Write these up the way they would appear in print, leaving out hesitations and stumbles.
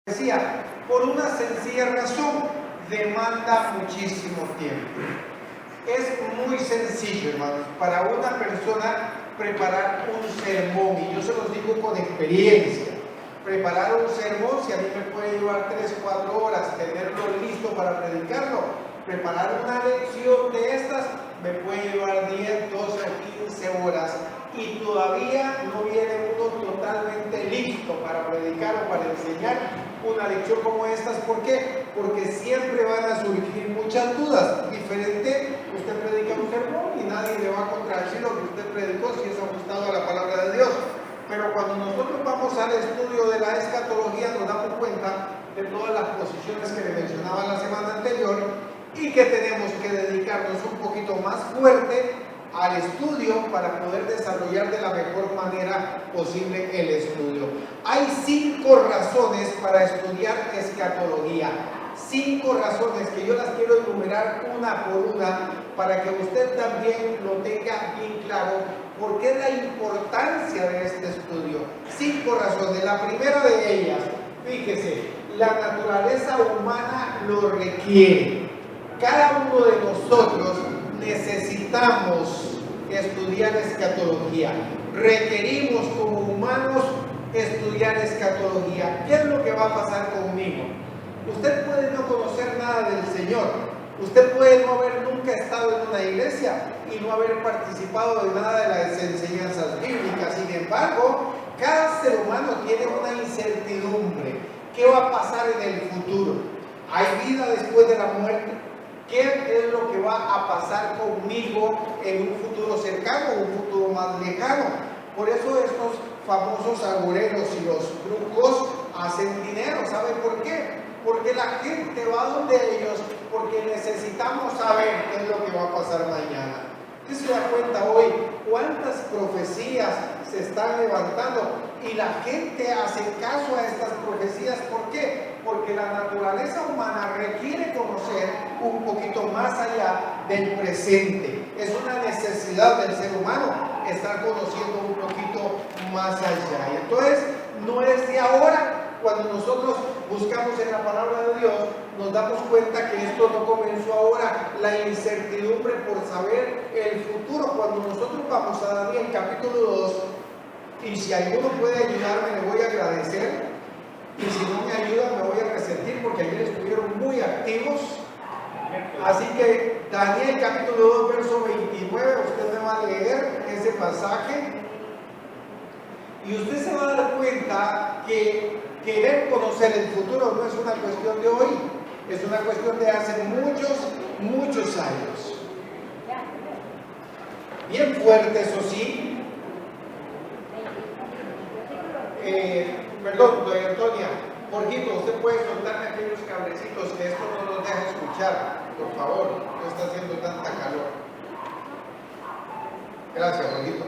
Decía, por una sencilla razón, demanda muchísimo tiempo. Es muy sencillo, hermanos, para una persona preparar un sermón, y yo se los digo con experiencia. Preparar un sermón, si a mí me puede llevar 3 o 4 horas, tenerlo listo para predicarlo. Preparar una lección de estas me puede llevar 10, 12 o 15 horas. Y todavía no viene uno totalmente listo para predicar o para enseñar una lección como estas. ¿Por qué? Porque siempre van a surgir muchas dudas. Diferente, usted predica un sermón y nadie le va a contradecir lo que usted predicó si es ajustado a la palabra de Dios. Pero cuando nosotros vamos al estudio de la escatología nos damos cuenta de todas las posiciones que le mencionaba la semana anterior y que tenemos que dedicarnos un poquito más fuerte al estudio para poder desarrollar de la mejor manera posible el estudio. Hay 5 razones para estudiar escatología. 5 razones que yo las quiero enumerar una por una para que usted también lo tenga bien claro. ¿Por qué la importancia de este estudio? 5 razones. La primera de ellas, fíjese, la naturaleza humana lo requiere. Cada uno de nosotros necesitamos estudiar escatología. Requerimos como humanos estudiar escatología. ¿Qué es lo que va a pasar conmigo? Usted puede no conocer nada del Señor. Usted puede no haber nunca estado en una iglesia y no haber participado de nada de las enseñanzas bíblicas. Sin embargo, cada ser humano tiene una incertidumbre. ¿Qué va a pasar en el futuro? ¿Hay vida después de la muerte? ¿Qué es lo que va a pasar conmigo en un futuro cercano o un futuro más lejano? Por eso estos famosos agoreros y los brujos hacen dinero. ¿Sabe por qué? Porque la gente va donde ellos, porque necesitamos saber qué es lo que va a pasar mañana. ¿Usted se da cuenta hoy cuántas profecías se están levantando? Y la gente hace caso a estas profecías. ¿Por qué? Porque la naturaleza humana requiere conocer un poquito más allá del presente. Es una necesidad del ser humano estar conociendo un poquito más allá. Y entonces no es de ahora. Cuando nosotros buscamos en la palabra de Dios, nos damos cuenta que esto no comenzó ahora. La incertidumbre por saber el futuro. Cuando nosotros vamos a Daniel capítulo 2, y si alguno puede ayudarme, le voy a agradecer. Y si no me ayuda, me voy a resentir porque ayer estuvieron muy activos. Así que Daniel capítulo 2, verso 29, usted me va a leer ese pasaje. Y usted se va a dar cuenta que querer conocer el futuro no es una cuestión de hoy, es una cuestión de hace muchos años. Bien fuerte, eso sí. Perdón, doña Antonia, Jorgito, usted puede soltarme aquellos cablecitos que esto no nos deja escuchar, por favor, no está haciendo tanta calor. Gracias, Jorgito.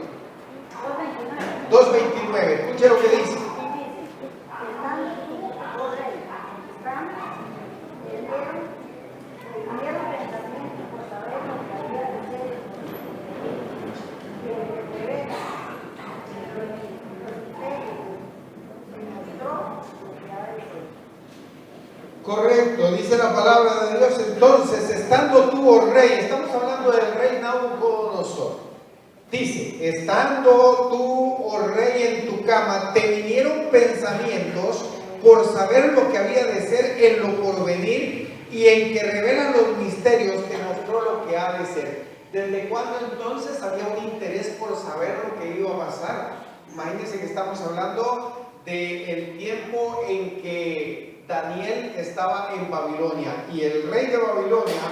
2:29, escuche lo que dice. Correcto, dice la palabra de Dios. Entonces, estando tú, oh rey, estamos hablando del rey Nabucodonosor. Dice, estando tú, oh rey, en tu cama, te vinieron pensamientos por saber lo que había de ser en lo porvenir y en que revelan los misterios, te mostró lo que ha de ser. ¿Desde cuándo entonces había un interés por saber lo que iba a pasar? Imagínense que estamos hablando del tiempo en que Daniel estaba en Babilonia y el rey de Babilonia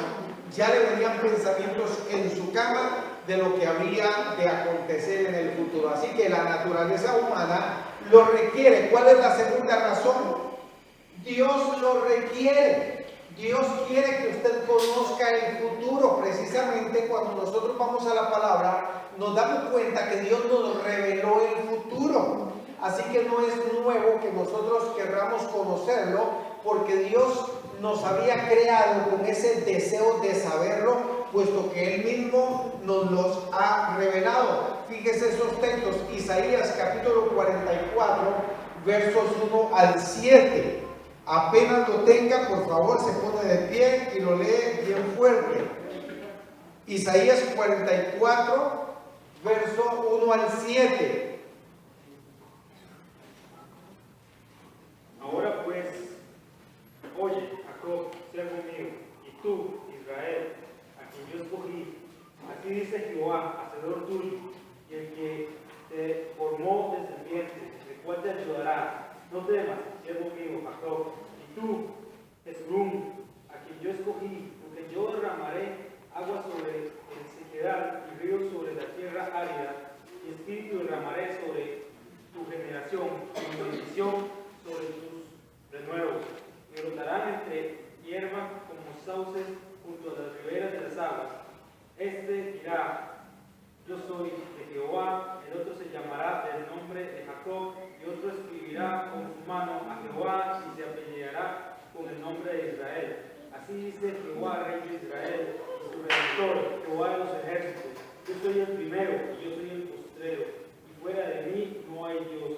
ya le venían pensamientos en su cama de lo que había de acontecer en el futuro. Así que la naturaleza humana lo requiere. ¿Cuál es la segunda razón? Dios lo requiere. Dios quiere que usted conozca el futuro. Precisamente cuando nosotros vamos a la palabra, nos damos cuenta que Dios nos reveló el futuro. Así que no es nuevo que nosotros querramos conocerlo, porque Dios nos había creado con ese deseo de saberlo, puesto que Él mismo nos los ha revelado. Fíjese esos textos, Isaías capítulo 44, versos 1 al 7. Apenas lo tenga, por favor, se pone de pie y lo lee bien fuerte. Isaías 44, verso 1 al 7. Ahora pues, oye, Jacob, siervo mío, y tú, Israel, a quien yo escogí, así dice Jehová, hacedor tuyo, y el que te formó desde el vientre, el cual te ayudará. No temas, siervo mío, Jacob, y tú, Jeshurun, a quien yo escogí, porque yo derramaré agua sobre el sequedal y ríos sobre la tierra árida, y espíritu derramaré sobre tu generación, y bendición sobre tus renuevos, y brotarán entre hierbas como sauces junto a las riberas de las aguas. Este dirá, yo soy de Jehová, el otro se llamará del nombre de Jacob, y otro escribirá con su mano a Jehová y se apellidará con el nombre de Israel. Así dice Jehová, Rey de Israel, y su Redentor, Jehová de los ejércitos. Yo soy el primero y yo soy el postrero, y fuera de mí no hay Dios.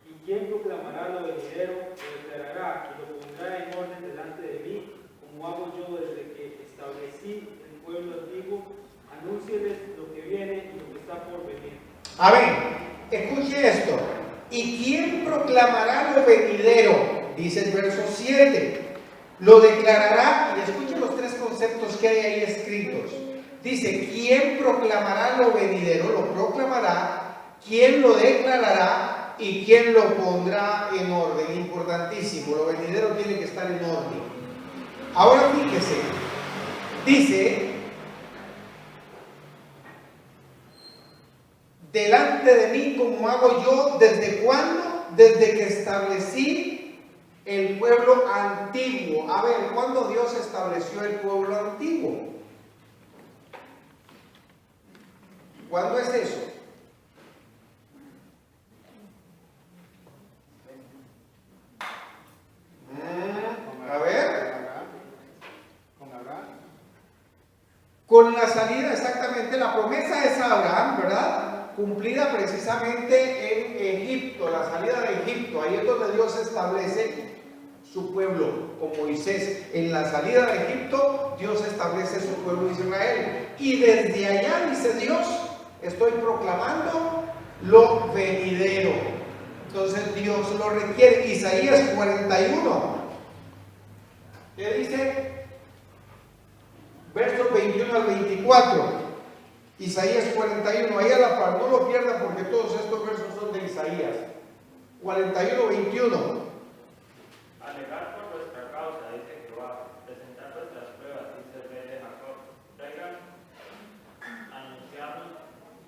¿Y quién proclamará lo venidero, lo declarará y lo pondrá en orden delante de mí, como hago yo desde que establecí el pueblo antiguo? Anúncieles lo que viene y lo que está por venir. Amén. Escuche esto. ¿Y quién proclamará lo venidero? Dice el verso 7. Lo declarará, y escuche los tres conceptos que hay ahí escritos. Dice, ¿quién proclamará lo venidero? Lo proclamará. ¿Quién lo declarará? Y quién lo pondrá en orden. Importantísimo. Lo venidero tiene que estar en orden. Ahora fíjese. Dice, delante de mí como hago yo, ¿desde cuándo? Desde que establecí el pueblo antiguo. A ver, ¿cuándo Dios estableció el pueblo antiguo? ¿Cuándo es eso? A ver. Con la salida, exactamente, la promesa es a Abraham, ¿verdad? Cumplida precisamente en Egipto, la salida de Egipto. Ahí es donde Dios establece su pueblo con Moisés. En la salida de Egipto, Dios establece su pueblo Israel. Y desde allá, dice Dios, estoy proclamando lo venidero. Entonces Dios lo requiere. Isaías 41. ¿Qué dice? Versos 21 al 24. Isaías 41. Ahí a la par, no lo pierdan porque todos estos versos son de Isaías. 41, 21. Alegar por vuestra causa, dice Jehová, presentar vuestras pruebas, dice el rey de Jacob. Traigan, anunciarnos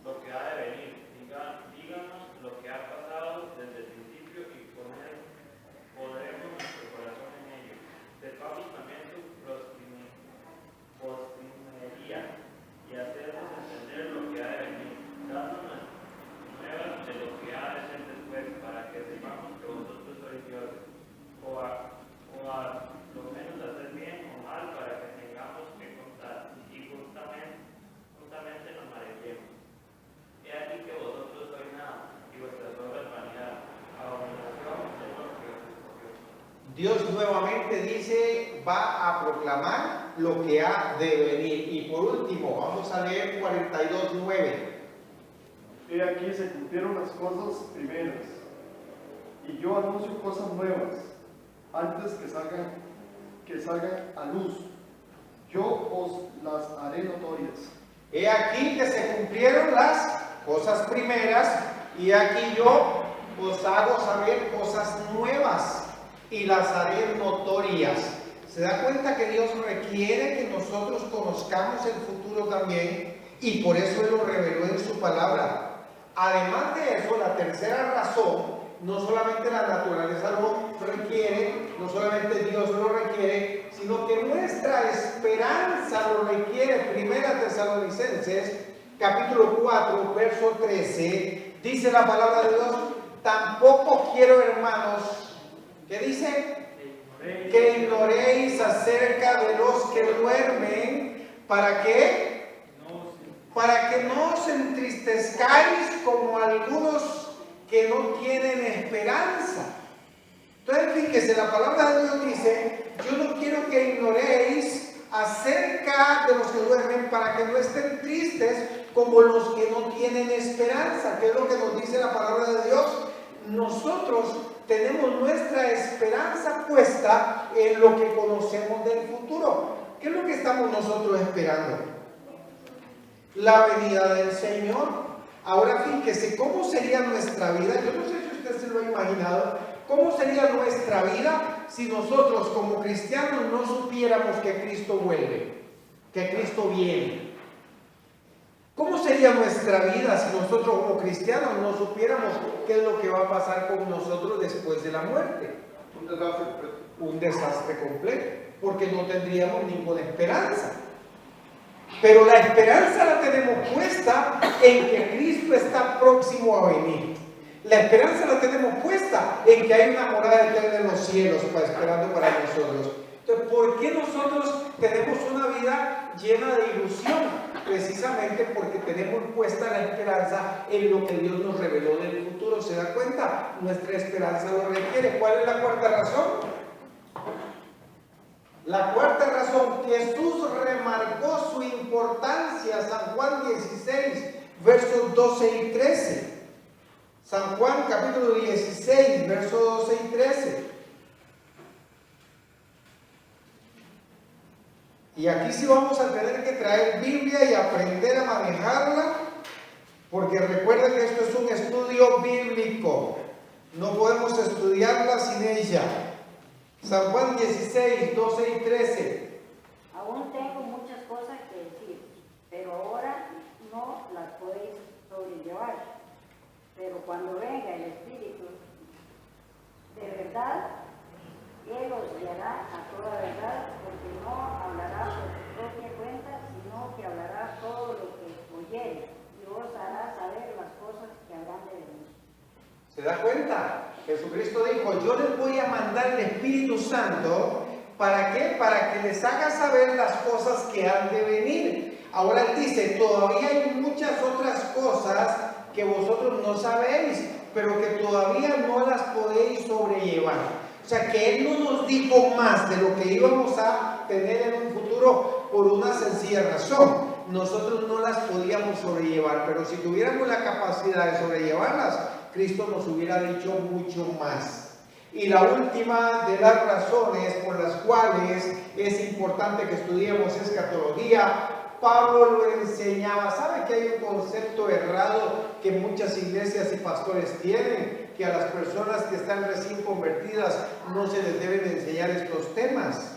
lo que ha de venir, díganos lo que ha pasado desde el principio y podremos nuestro corazón en ello. Sepamos también su postrimería y hacernos entender lo que ha de venir, dándonos nuevas de lo que ha de ser después, para que sepamos que vosotros sois dioses. O a lo menos hacer bien o mal para que tengamos que contar y justamente nos maravillemos. He aquí que vosotros sois nada y vuestras obras vanidad, abominación de los que os escogió. Dios nuevamente dice, va a proclamar lo que ha de venir. Y por último, vamos a leer 42:9. He aquí se cumplieron las cosas primeras, y yo anuncio cosas nuevas, antes que salgan a luz. Yo os las haré notorias. He aquí que se cumplieron las cosas primeras, y aquí yo os hago saber cosas nuevas y las haré notorias. ¿Se da cuenta que Dios requiere que nosotros conozcamos el futuro también? Y por eso Él lo reveló en su palabra. Además de eso, la tercera razón, no solamente la naturaleza lo requiere, no solamente Dios lo requiere, sino que nuestra esperanza lo requiere. Primera Tesalonicenses, capítulo 4, verso 13, dice la palabra de Dios, tampoco quiero, hermanos, ¿qué dice? Que ignoréis acerca de los que duermen, ¿para qué? Para que no os entristezcáis como algunos que no tienen esperanza. Entonces, fíjese, la palabra de Dios dice, yo no quiero que ignoréis acerca de los que duermen para que no estén tristes como los que no tienen esperanza. ¿Qué es lo que nos dice la palabra de Dios? Nosotros tenemos nuestra esperanza puesta en lo que conocemos del futuro. ¿Qué es lo que estamos nosotros esperando? La venida del Señor. Ahora fíjese, ¿cómo sería nuestra vida? Yo no sé si usted se lo ha imaginado. ¿Cómo sería nuestra vida si nosotros como cristianos no supiéramos que Cristo vuelve, que Cristo viene? ¿Cómo sería nuestra vida si nosotros como cristianos no supiéramos qué es lo que va a pasar con nosotros después de la muerte? Un desastre completo, porque no tendríamos ninguna esperanza. Pero la esperanza la tenemos puesta en que Cristo está próximo a venir. La esperanza la tenemos puesta en que hay una morada eterna en los cielos esperando para nosotros. Entonces, ¿por qué nosotros tenemos una vida llena de ilusión? Precisamente porque tenemos puesta la esperanza en lo que Dios nos reveló del futuro. ¿Se da cuenta? Nuestra esperanza lo requiere. ¿Cuál es la cuarta razón? La cuarta razón, Jesús remarcó su importancia, San Juan 16, versos 12 y 13. San Juan capítulo 16, versos 12 y 13. Y aquí sí vamos a tener que traer Biblia y aprender a manejarla, porque recuerden que esto es un estudio bíblico. No podemos estudiarla sin ella. San Juan 16, 12 y 13. Aún tengo muchas cosas que decir, pero ahora no las podéis sobrellevar. Pero cuando venga el Espíritu de verdad, Él os guiará a toda verdad, porque no hablará por su propia cuenta, sino que hablará todo lo que oyere, y os hará saber las cosas que habrán de venir. ¿Se da cuenta? Jesucristo dijo, yo les voy a mandar el Espíritu Santo, ¿para qué? Para que les haga saber las cosas que han de venir. Ahora Él dice, todavía hay muchas otras cosas que vosotros no sabéis, pero que todavía no las podéis sobrellevar. O sea, que Él no nos dijo más de lo que íbamos a tener en un futuro por una sencilla razón. Nosotros no las podíamos sobrellevar, pero si tuviéramos la capacidad de sobrellevarlas, Cristo nos hubiera dicho mucho más. Y la última de las razones por las cuales es importante que estudiemos escatología, Pablo lo enseñaba. ¿Sabe que hay un concepto errado que muchas iglesias y pastores tienen? Que a las personas que están recién convertidas no se les deben enseñar estos temas.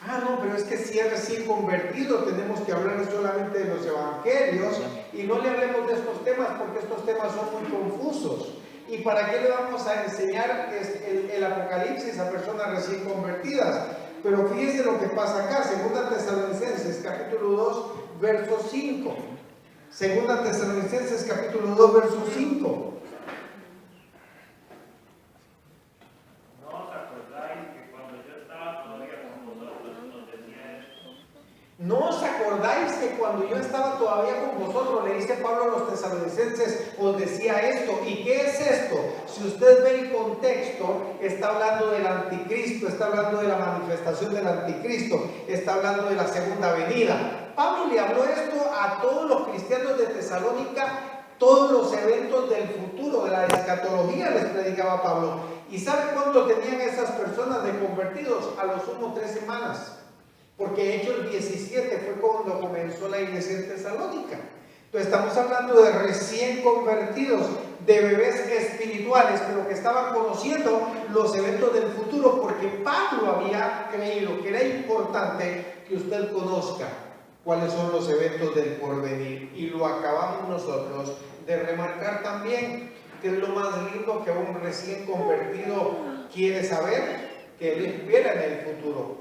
Ah, no, pero es que si es recién convertido tenemos que hablar solamente de los evangelios y no le hablemos de estos temas porque estos temas son muy confusos. ¿Y para qué le vamos a enseñar el Apocalipsis a personas recién convertidas? Pero fíjense lo que pasa acá, 2 Tesalonicenses capítulo 2, verso 5. 2 Tesalonicenses capítulo 2, verso 5. ¿No os acordáis que cuando yo estaba todavía con vosotros, le dice Pablo a los tesalonicenses, os decía esto? ¿Y qué es esto? Si usted ve el contexto, está hablando del anticristo, está hablando de la manifestación del anticristo, está hablando de la segunda venida. Pablo le habló esto a todos los cristianos de Tesalónica, todos los eventos del futuro, de la escatología les predicaba Pablo. ¿Y sabe cuánto tenían esas personas de convertidos? A lo sumo 3 semanas. Porque Hechos 17 fue cuando comenzó la iglesia en Tesalónica. Entonces estamos hablando de recién convertidos, de bebés espirituales, pero que estaban conociendo los eventos del futuro, porque Pablo había creído que era importante que usted conozca cuáles son los eventos del porvenir. Y lo acabamos nosotros de remarcar también, que es lo más lindo que un recién convertido quiere saber, que Él espera en el futuro.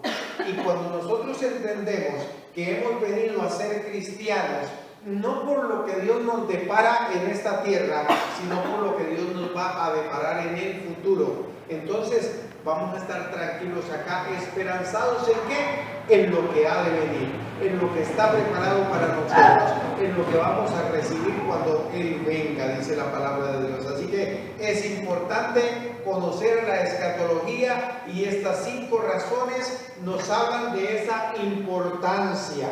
Y cuando nosotros entendemos que hemos venido a ser cristianos, no por lo que Dios nos depara en esta tierra, sino por lo que Dios nos va a deparar en el futuro, entonces vamos a estar tranquilos acá, esperanzados en qué, en lo que ha de venir, en lo que está preparado para nosotros, en lo que vamos a recibir cuando Él venga, dice la palabra de Dios. Así que es importante conocer la escatología, y estas 5 razones nos hablan de esa importancia.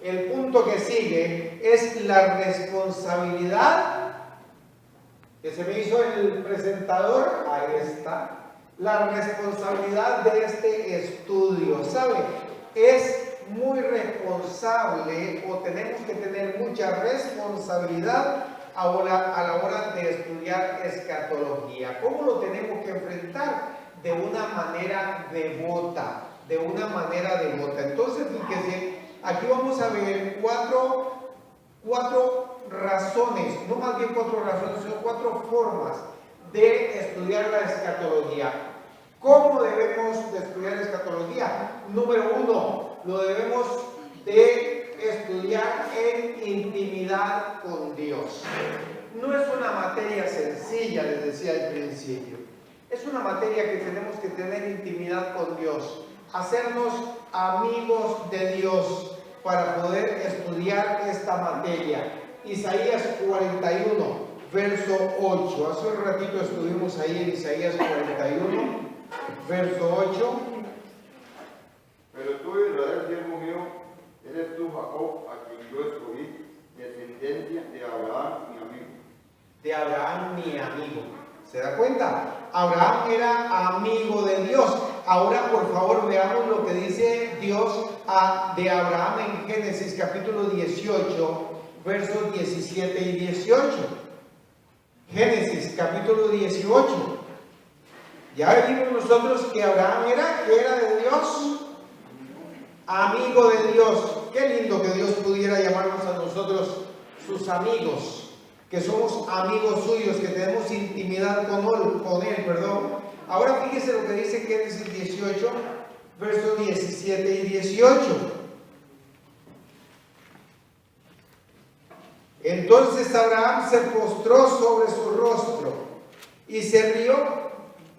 El punto que sigue es la responsabilidad que se me hizo el presentador. Ahí está. La responsabilidad de este estudio, ¿sabe? Es muy responsable, o tenemos que tener mucha responsabilidad ahora a la hora de estudiar escatología. ¿Cómo lo tenemos que enfrentar? De una manera devota, de una manera devota. Entonces, fíjese, aquí vamos a ver cuatro razones, no más bien 4 razones, sino 4 formas de estudiar la escatología. ¿Cómo debemos de estudiar escatología? Número 1, lo debemos de estudiar en intimidad con Dios. No es una materia sencilla, les decía al principio. Es una materia que tenemos que tener intimidad con Dios, hacernos amigos de Dios para poder estudiar esta materia. Isaías 41, verso 8. Hace un ratito estuvimos ahí en Isaías 41, verso 8. Pero tú, Israel, siervo mío, eres tú, Jacob, a quien yo escogí, descendencia de Abraham, mi amigo. De Abraham, mi amigo. ¿Se da cuenta? Abraham era amigo de Dios. Ahora, por favor, veamos lo que dice Dios de Abraham en Génesis capítulo 18, versos 17 y 18. Génesis capítulo 18. Ya vimos nosotros que Abraham era de Dios, amigo de Dios. Qué lindo que Dios pudiera llamarnos a nosotros sus amigos, que somos amigos suyos, que tenemos intimidad con él, perdón. Ahora fíjese lo que dice Génesis 18, versos 17 y 18. Entonces Abraham se postró sobre su rostro y se rió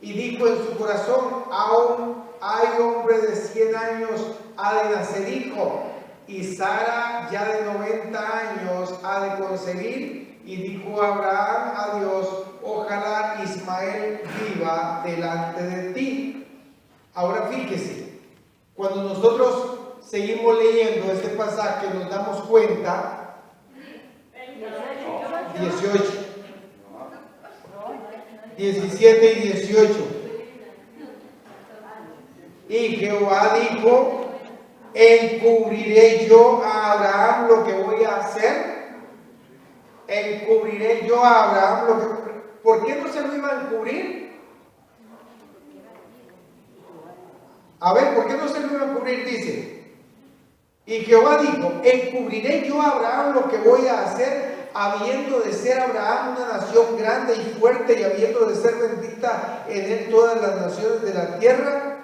y dijo en su corazón: aún hay hombre de 100 años ha de nacer hijo, y Sara ya de 90 años ha de concebir. Y dijo Abraham a Dios: ojalá Ismael viva delante de ti. Ahora fíjese, cuando nosotros seguimos leyendo este pasaje nos damos cuenta, 18, 17 y 18. Y Jehová dijo: ¿encubriré yo a Abraham lo que voy a hacer? ¿Encubriré yo a Abraham lo que... ¿Por qué no se lo iba a encubrir? A ver, ¿por qué no se lo iba a encubrir? Dice: y Jehová dijo: ¿encubriré yo a Abraham lo que voy a hacer, habiendo de ser Abraham una nación grande y fuerte, y habiendo de ser bendita en él todas las naciones de la tierra?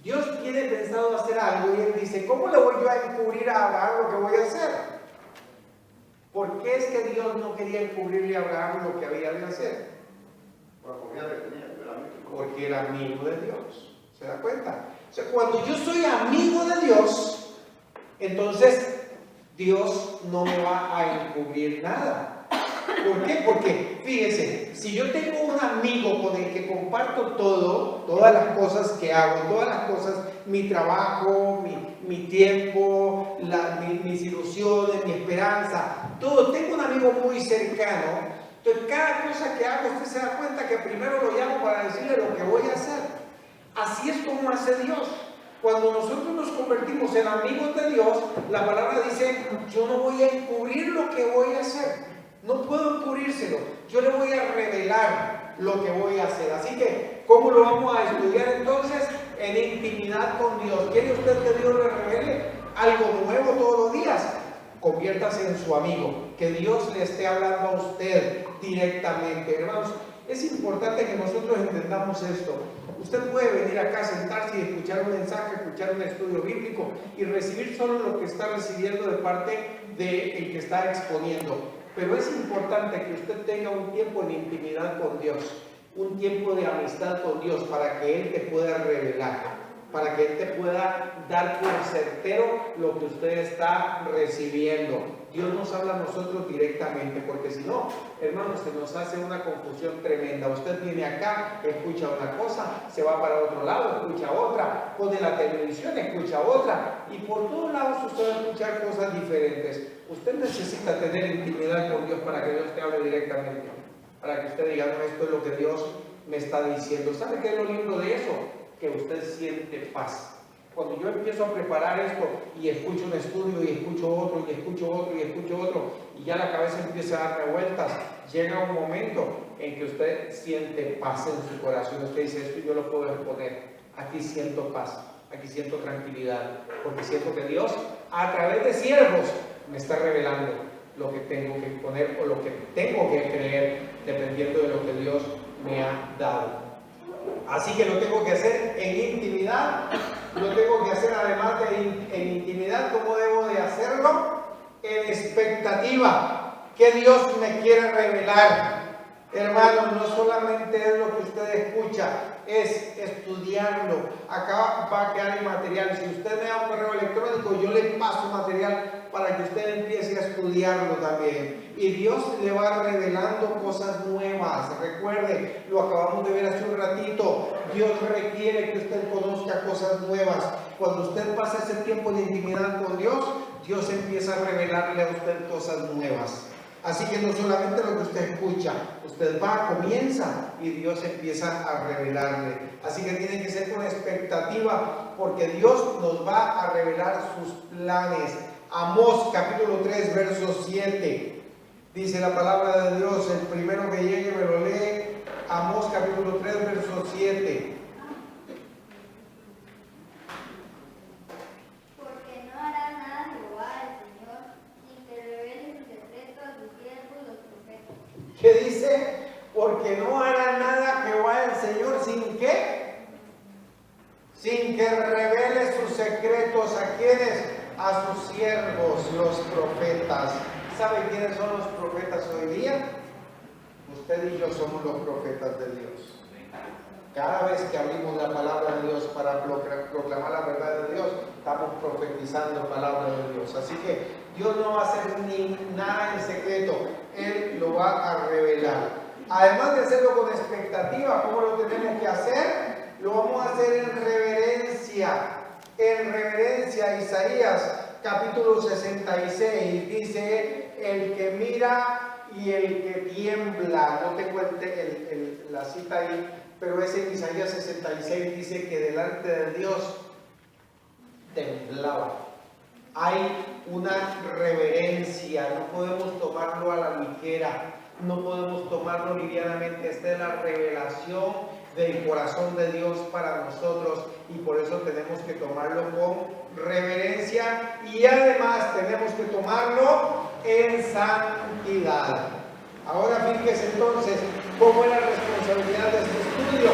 Dios tiene pensado hacer algo y él dice: ¿cómo le voy yo a encubrir a Abraham lo que voy a hacer? ¿Por qué es que Dios no quería encubrirle a Abraham lo que había de hacer? Porque era amigo de Dios. ¿Se da cuenta? O sea, cuando yo soy amigo de Dios, entonces Dios no me va a encubrir nada. ¿Por qué? Porque, fíjese, si yo tengo un amigo con el que comparto todo, todas las cosas que hago, todas las cosas, mi trabajo, mi tiempo, mis ilusiones, mi esperanza, todo, tengo un amigo muy cercano, entonces cada cosa que hago usted se da cuenta que primero lo llamo para decirle lo que voy a hacer. Así es como hace Dios. Cuando nosotros nos convertimos en amigos de Dios, la palabra dice: yo no voy a encubrir lo que voy a hacer. No puedo encubrírselo. Yo le voy a revelar lo que voy a hacer. Así que, ¿cómo lo vamos a estudiar entonces? En intimidad con Dios. ¿Quiere usted que Dios le revele algo nuevo todos los días? Conviértase en su amigo. Que Dios le esté hablando a usted directamente. Hermanos, es importante que nosotros entendamos esto. Usted puede venir acá, sentarse y escuchar un mensaje, escuchar un estudio bíblico y recibir solo lo que está recibiendo de parte del que está exponiendo. Pero es importante que usted tenga un tiempo en intimidad con Dios, un tiempo de amistad con Dios para que Él te pueda revelar, para que Él te pueda dar por certero lo que usted está recibiendo. Dios nos habla a nosotros directamente, porque si no, hermanos, se nos hace una confusión tremenda. Usted viene acá, escucha una cosa, se va para otro lado, escucha otra, pone la televisión, escucha otra, y por todos lados usted va a escuchar cosas diferentes. Usted necesita tener intimidad con Dios para que Dios te hable directamente, para que usted diga, no, esto es lo que Dios me está diciendo. ¿Sabe qué es lo lindo de eso? Que usted siente paz. Cuando yo empiezo a preparar esto y escucho un estudio y escucho otro y escucho otro y escucho otro y ya la cabeza empieza a darme vueltas, llega un momento en que usted siente paz en su corazón. Usted dice, esto yo lo puedo exponer, aquí siento paz, aquí siento tranquilidad, porque siento que Dios a través de siervos me está revelando lo que tengo que exponer o lo que tengo que creer, dependiendo de lo que Dios me ha dado. Así que lo tengo que hacer en intimidad, lo tengo que hacer además de en intimidad. ¿Cómo debo de hacerlo? En expectativa. ¿Qué Dios me quiere revelar? Hermanos, no solamente es lo que usted escucha, es estudiarlo. Acá va a quedar el material. Si usted me da un correo electrónico, yo le paso material para que usted empiece a estudiarlo también. Y Dios le va revelando cosas nuevas. Recuerde, lo acabamos de ver hace un ratito. Dios requiere que usted conozca cosas nuevas. Cuando usted pasa ese tiempo de intimidad con Dios, Dios empieza a revelarle a usted cosas nuevas. Así que no solamente lo que usted escucha, usted va, comienza y Dios empieza a revelarle. Así que tiene que ser con expectativa, porque Dios nos va a revelar sus planes. Amós capítulo 3, verso 7. Dice la palabra de Dios, el primero que llegue me lo lee. Amós capítulo 3, verso 7. Porque no hará nada Jehová el Señor sin que revele su secreto a sus siervos los profetas. ¿Qué dice? Porque no hará nada Jehová el Señor sin qué? Sin que revele sus secretos. ¿A quiénes? A sus siervos, los profetas. ¿Sabe quiénes son los profetas hoy día? Usted y yo somos los profetas de Dios. Cada vez que abrimos la palabra de Dios para proclamar la verdad de Dios, estamos profetizando palabra de Dios. Así que Dios no va a hacer ni nada en secreto, Él lo va a revelar. Además de hacerlo con expectativa, ¿cómo lo tenemos que hacer? Lo vamos a hacer en reverencia. En reverencia. Isaías capítulo 66 dice, el que mira y el que tiembla. No tengo la cita ahí, pero es en Isaías 66, dice que delante de Dios temblaba. Hay una reverencia, no podemos tomarlo a la ligera, no podemos tomarlo livianamente. Esta es la revelación del corazón de Dios para nosotros, y por eso tenemos que tomarlo con reverencia, y además tenemos que tomarlo en santidad. Ahora fíjese entonces cómo es la responsabilidad de este estudio.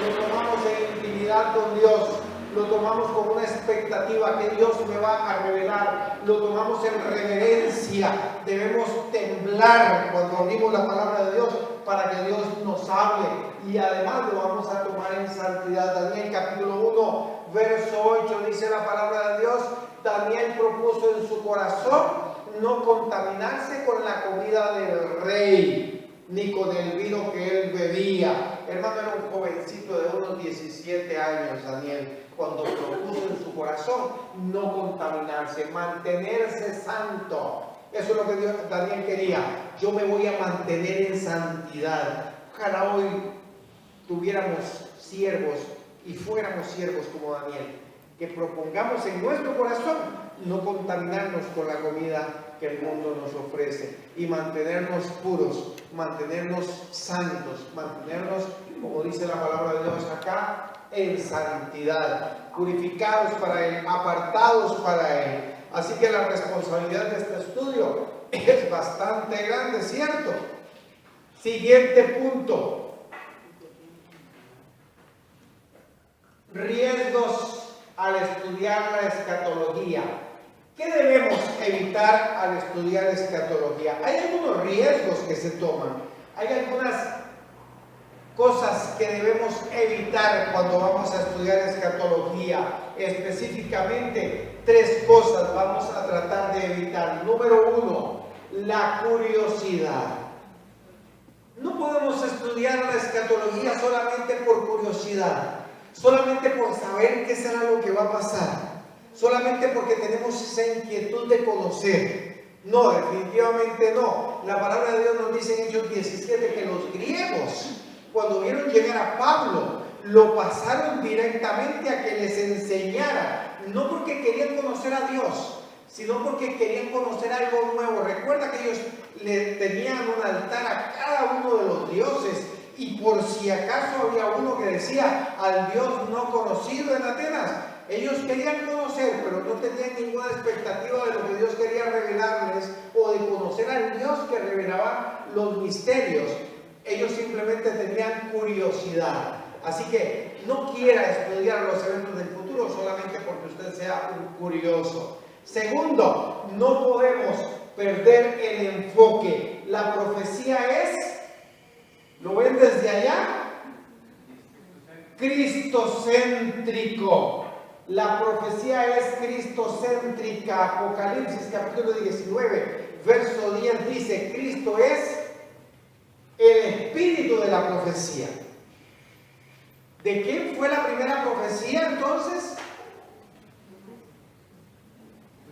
Lo tomamos en intimidad con Dios, lo tomamos con una expectativa que Dios me va a revelar, lo tomamos en reverencia. Debemos temblar cuando abrimos la palabra de Dios para que Dios nos hable, y además lo vamos a tomar en santidad. Daniel capítulo 1, verso 8 dice la palabra de Dios, Daniel propuso en su corazón no contaminarse con la comida del rey, ni con el vino que él bebía. Hermano, era un jovencito de unos 17 años, Daniel, cuando propuso en su corazón no contaminarse, mantenerse santo. Eso es lo que Daniel quería. Yo me voy a mantener en santidad. Ojalá hoy tuviéramos siervos y fuéramos siervos como Daniel, que propongamos en nuestro corazón no contaminarnos con la comida que el mundo nos ofrece, y mantenernos puros, mantenernos santos, mantenernos, como dice la palabra de Dios acá, en santidad, purificados para Él, apartados para Él. Así que la responsabilidad de este estudio es bastante grande, ¿cierto? Siguiente punto. Riesgos al estudiar la escatología. ¿Qué debemos evitar al estudiar escatología? Hay algunos riesgos que se toman. Hay algunas cosas que debemos evitar cuando vamos a estudiar escatología. Específicamente, 3 cosas vamos a tratar de evitar. Número 1, la curiosidad. No podemos estudiar la escatología solamente por curiosidad, solamente por saber qué será lo que va a pasar, solamente porque tenemos esa inquietud de conocer. No, definitivamente no. La palabra de Dios nos dice en Hechos 17 que los griegos, cuando vieron llegar a Pablo, lo pasaron directamente a que les enseñara, no porque querían conocer a Dios, sino porque querían conocer algo nuevo. Recuerda que ellos le tenían un altar a cada uno de los dioses, y por si acaso había uno que decía al Dios no conocido en Atenas, ellos querían conocer, pero no tenían ninguna expectativa de lo que Dios quería revelarles o de conocer al Dios que revelaba los misterios. Ellos simplemente tenían curiosidad. Así que no quiera estudiar los eventos del futuro solamente porque usted sea un curioso. Segundo, no podemos perder el enfoque. La profecía es, ¿lo ven desde allá? Cristocéntrico. La profecía es cristocéntrica. Apocalipsis capítulo 19, verso 10 dice, Cristo es el espíritu de la profecía. ¿De quién fue la primera profecía entonces?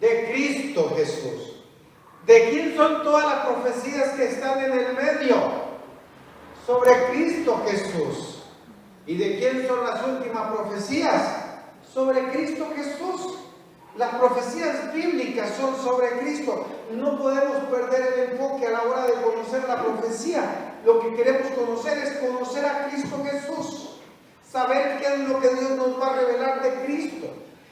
De Cristo Jesús. ¿De quién son todas las profecías que están en el medio? Sobre Cristo Jesús. ¿Y de quién son las últimas profecías? Sobre Cristo Jesús. Las profecías bíblicas son sobre Cristo. No podemos perder el enfoque a la hora de conocer la profecía. Lo que queremos conocer es conocer a Cristo Jesús. Saber qué es lo que Dios nos va a revelar de Cristo.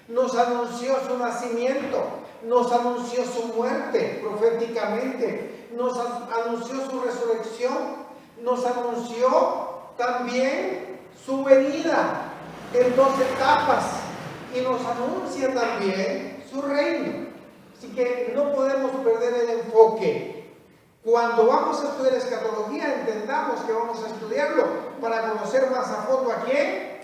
Nos anunció su nacimiento, nos anunció su muerte proféticamente, nos anunció su resurrección, nos anunció también su venida en 2 etapas y nos anuncia también su reino. Así que no podemos perder el enfoque. Cuando vamos a estudiar escatología, entendamos que vamos a estudiarlo para conocer más a fondo ¿a quién?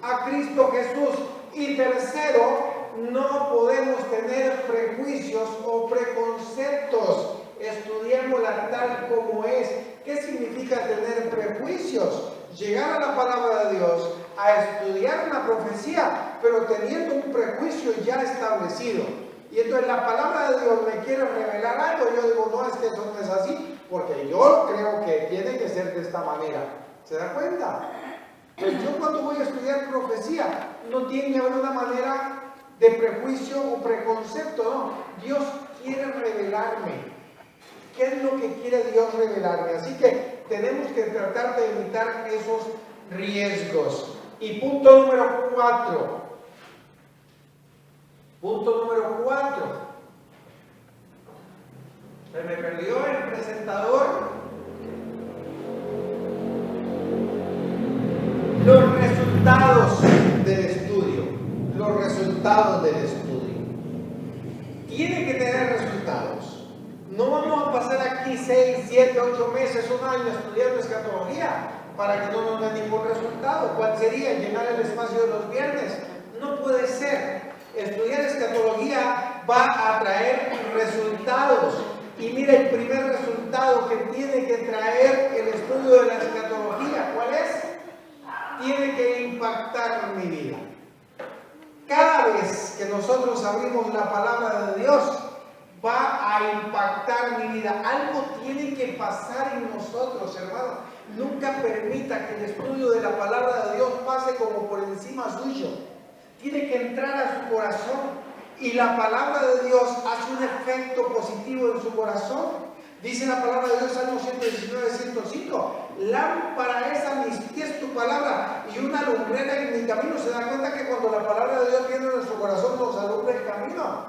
A Cristo Jesús. Y tercero, no podemos tener prejuicios o preconceptos. Estudiémosla tal como es. ¿Qué significa tener prejuicios? Llegar a la palabra de Dios, a estudiar una profecía, pero teniendo un prejuicio ya establecido. Y entonces la palabra de Dios me quiere revelar algo, yo digo, no, es que eso no es así, porque yo creo que tiene que ser de esta manera. ¿Se da cuenta? Pues yo cuando voy a estudiar profecía, no tiene que haber una manera de prejuicio o preconcepto, no. Dios quiere revelarme. ¿Qué es lo que quiere Dios revelarme? Así que tenemos que tratar de evitar esos riesgos. Y punto número 4. Punto número 4. Se me perdió el presentador. Los resultados del estudio. Los resultados del estudio. Tiene que tener resultados. No vamos a pasar aquí 6, 7, 8 meses, un año estudiando escatología para que no nos dé ningún resultado. ¿Cuál sería? Llenar el espacio de los viernes. No puede ser. Estudiar escatología va a traer resultados. Y mira el primer resultado que tiene que traer el estudio de la escatología. ¿Cuál es? Tiene que impactar mi vida. Cada vez que nosotros abrimos la palabra de Dios, va a impactar mi vida. Algo tiene que pasar en nosotros, hermano. Nunca permita que el estudio de la palabra de Dios pase como por encima suyo. Tiene que entrar a su corazón. Y la palabra de Dios hace un efecto positivo en su corazón. Dice la palabra de Dios, Salmo 119, 105. Lámpara es a mis pies tu palabra y una lumbrera en mi camino. Se da cuenta que cuando la palabra de Dios viene en nuestro corazón nos alumbra el camino.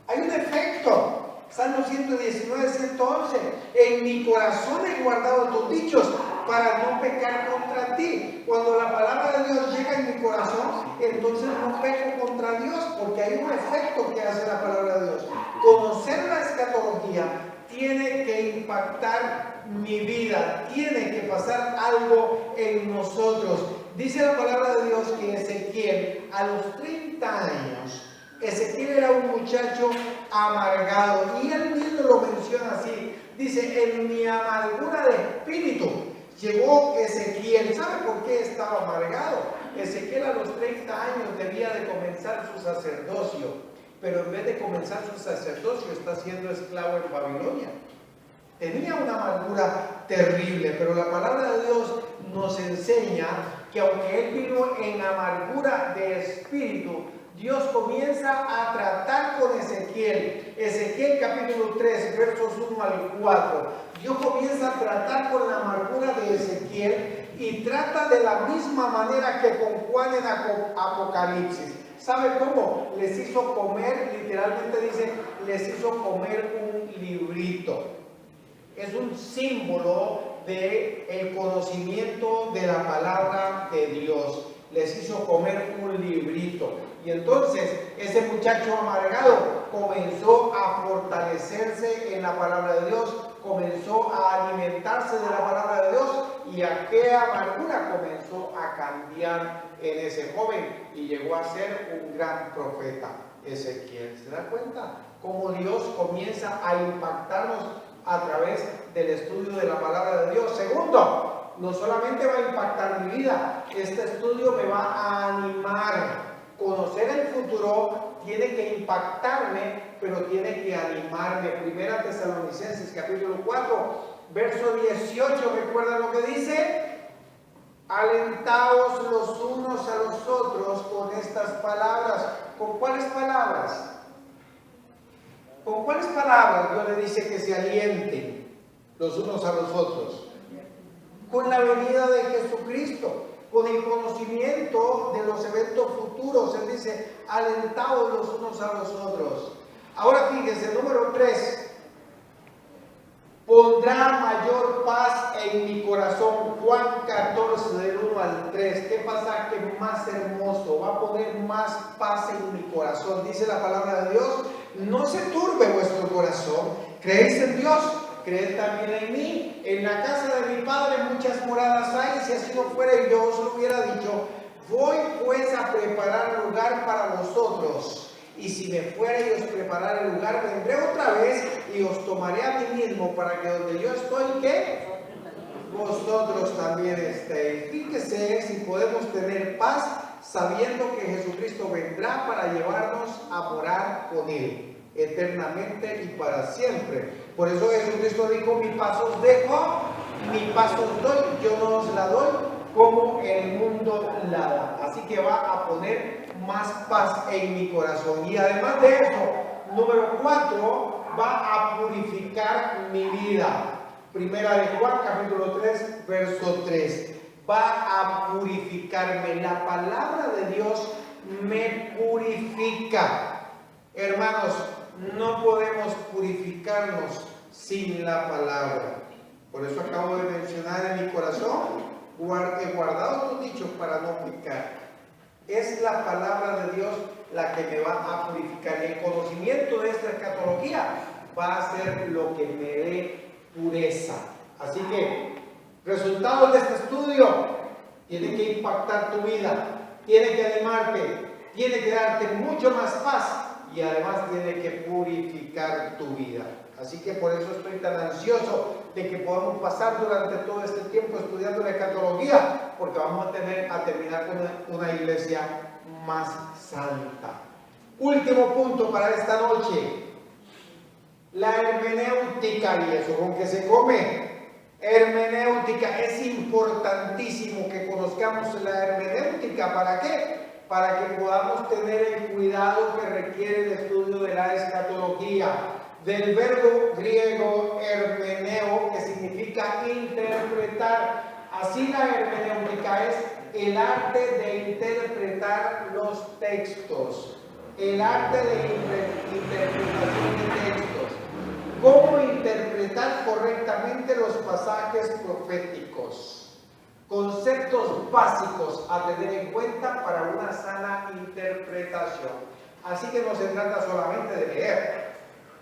Hay un efecto. Salmo 119, 111. En mi corazón he guardado tus dichos para no pecar contra ti. Cuando la palabra de Dios llega en mi corazón, entonces no peco contra Dios, porque hay un efecto que hace la palabra de Dios. Conocer la escatología tiene que impactar mi vida, tiene que pasar algo en nosotros. Dice la palabra de Dios que Ezequiel, a los 30 años, Ezequiel era un muchacho amargado, y él mismo lo menciona así. Dice, en mi amargura de espíritu llegó Ezequiel. ¿Sabe por qué estaba amargado? Ezequiel a los 30 años debía de comenzar su sacerdocio, pero en vez de comenzar su sacerdocio está siendo esclavo en Babilonia. Tenía una amargura terrible, pero la palabra de Dios nos enseña que aunque él vino en amargura de espíritu, Dios comienza a tratar con Ezequiel. Ezequiel capítulo 3, versos 1 al 4. Dios comienza a tratar con la amargura de Ezequiel y trata de la misma manera que con Juan en Apocalipsis. ¿Sabe cómo? Les hizo comer, literalmente dice, les hizo comer un librito. Es un símbolo del conocimiento de la palabra de Dios. Les hizo comer un librito. Y entonces ese muchacho amargado comenzó a fortalecerse en la palabra de Dios, comenzó a alimentarse de la palabra de Dios, y aquella amargura comenzó a cambiar en ese joven y llegó a ser un gran profeta, Ezequiel. ¿Se da cuenta cómo Dios comienza a impactarnos a través del estudio de la palabra de Dios? Segundo, no solamente va a impactar mi vida, este estudio me va a animar. Conocer el futuro tiene que impactarme, pero tiene que animarme. Primera Tesalonicenses capítulo 4, verso 18, ¿recuerdan lo que dice? Alentaos los unos a los otros con estas palabras. ¿Con cuáles palabras? ¿Con cuáles palabras Dios le dice que se alienten los unos a los otros? Con la venida de Jesucristo, con el conocimiento de los eventos futuros. Él dice, alentaos los unos a los otros. Ahora fíjense, número 3. Pondrá mayor paz en mi corazón. Juan 14, del 1 al 3. ¿Qué pasaje más hermoso? Va a poner más paz en mi corazón. Dice la palabra de Dios, no se turbe vuestro corazón. ¿Creéis en Dios? Creed también en mí. En la casa de mi Padre muchas moradas hay. Si así no fuera, yo os lo hubiera dicho. Voy pues a preparar lugar para vosotros. Y si me fuera y os preparara el lugar, vendré otra vez y os tomaré a mí mismo, para que donde yo estoy, ¿qué? Vosotros también estéis. Fíjese si podemos tener paz sabiendo que Jesucristo vendrá para llevarnos a morar con Él eternamente y para siempre. Por eso Jesucristo dijo, mi paz os dejo, mi paz os doy, yo no os la doy como el mundo la da. Así que va a poner más paz en mi corazón. Y además de eso, número 4, va a purificar mi vida. Primera de Juan, capítulo 3, verso 3. Va a purificarme. La palabra de Dios me purifica. Hermanos, no podemos purificarnos sin la palabra. Por eso acabo de mencionar en mi corazón, he guardado tus dichos para no pecar. Es la palabra de Dios la que me va a purificar. Y el conocimiento de esta escatología va a ser lo que me dé pureza. Así que, resultados de este estudio, tiene que impactar tu vida, tiene que animarte, tiene que darte mucho más paz y además tiene que purificar tu vida. Así que por eso estoy tan ansioso de que podamos pasar durante todo este tiempo estudiando la escatología, porque vamos a terminar con una iglesia más santa. Último punto para esta noche, la hermenéutica, y eso con que se come. Hermenéutica, es importantísimo que conozcamos la hermenéutica. ¿Para qué? Para que podamos tener el cuidado que requiere el estudio de la escatología. Del verbo griego hermeneo, que significa interpretar. Así la hermenéutica es el arte de interpretar los textos, el arte de interpretación de textos. Cómo interpretar correctamente los pasajes proféticos. Conceptos básicos a tener en cuenta para una sana interpretación. Así que no se trata solamente de leer.